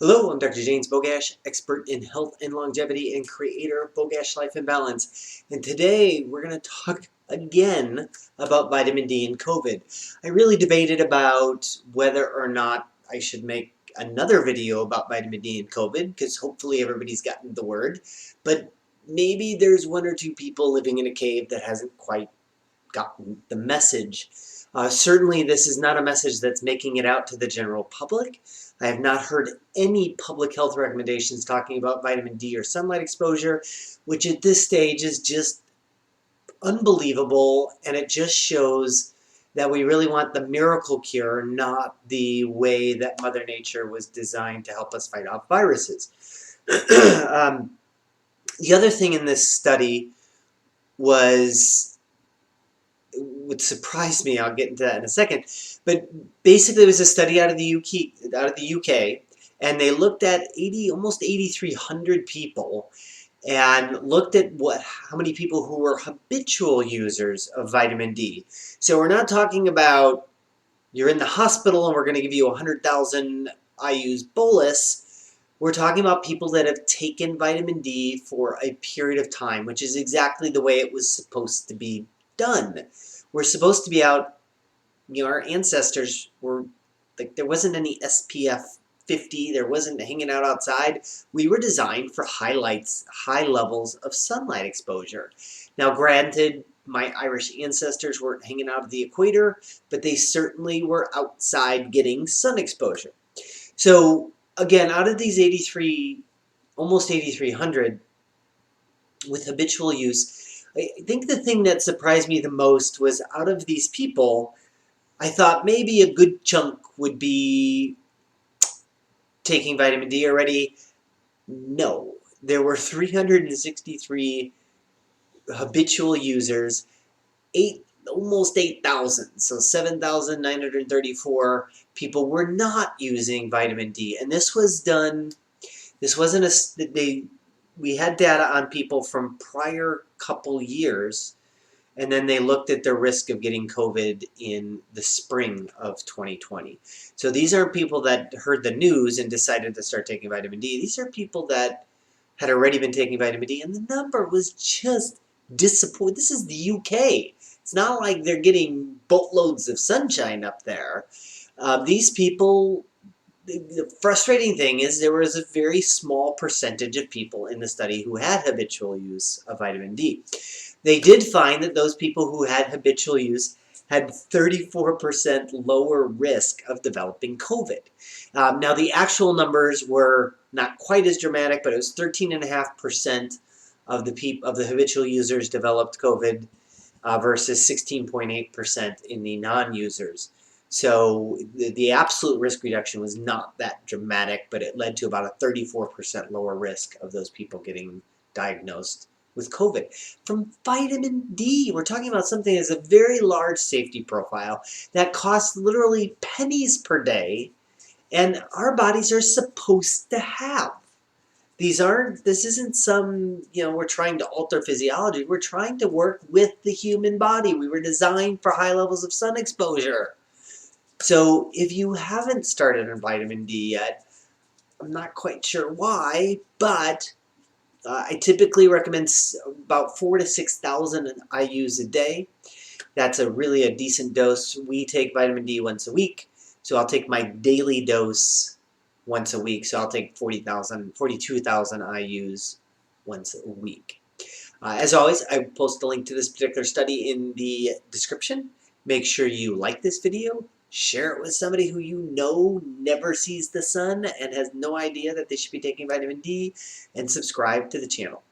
Hello, I'm Dr. James Bogash, expert in health and longevity and creator of Bogash Life and Balance. And today we're going to talk again about vitamin D and COVID. I really debated about whether or not I should make another video about vitamin D and COVID, because hopefully everybody's gotten the word. But maybe there's one or two people living in a cave that hasn't quite gotten the message. Certainly this is not a message that's making it out to the general public. I have not heard any public health recommendations talking about vitamin D or sunlight exposure, which at this stage is just unbelievable, and it just shows that we really want the miracle cure, not the way that Mother Nature was designed to help us fight off viruses. The other thing in this study would surprise me. I'll get into that in a second. But basically, it was a study out of the UK, and they looked at almost 8,300 people, and looked at how many people who were habitual users of vitamin D. So we're not talking about you're in the hospital and we're going to give you 100,000 IU's bolus. We're talking about people that have taken vitamin D for a period of time, which is exactly the way it was supposed to be done. We're supposed to be out, our ancestors were, like, there wasn't any SPF 50, there wasn't hanging out outside. We were designed for high levels of sunlight exposure. Now granted, my Irish ancestors weren't hanging out at the equator, but they certainly were outside getting sun exposure. So again, out of these almost 8,300 with habitual use, I think the thing that surprised me the most was out of these people, I thought maybe a good chunk would be taking vitamin D already. No, there were 363 habitual users, almost 8,000, so 7,934 people were not using vitamin D. And this was done, we had data on people from prior couple years, and then they looked at their risk of getting COVID in the spring of 2020. So these aren't people that heard the news and decided to start taking vitamin D. These are people that had already been taking vitamin D, and the number was just disappointing. This is the UK. It's not like they're getting boatloads of sunshine up there. These people, the frustrating thing is there was a very small percentage of people in the study who had habitual use of vitamin D. They did find that those people who had habitual use had 34% lower risk of developing COVID. Now the actual numbers were not quite as dramatic, but it was 13.5% of the habitual users developed COVID versus 16.8% in the non-users. So the absolute risk reduction was not that dramatic, but it led to about a 34% lower risk of those people getting diagnosed with COVID from vitamin D. We're talking about something that's a very large safety profile that costs literally pennies per day, and our bodies are supposed to have. This isn't some, we're trying to alter physiology. We're trying to work with the human body. We were designed for high levels of sun exposure. So if you haven't started on vitamin D yet, I'm not quite sure why, but I typically recommend about 4,000 to 6,000 IU's a day. That's really a decent dose. We take vitamin D once a week, so I'll take my daily dose once a week. So I'll take 42,000 IU's once a week. As always, I post a link to this particular study in the description. Make sure you like this video, share it with somebody who you know never sees the sun and has no idea that they should be taking vitamin D, and subscribe to the channel.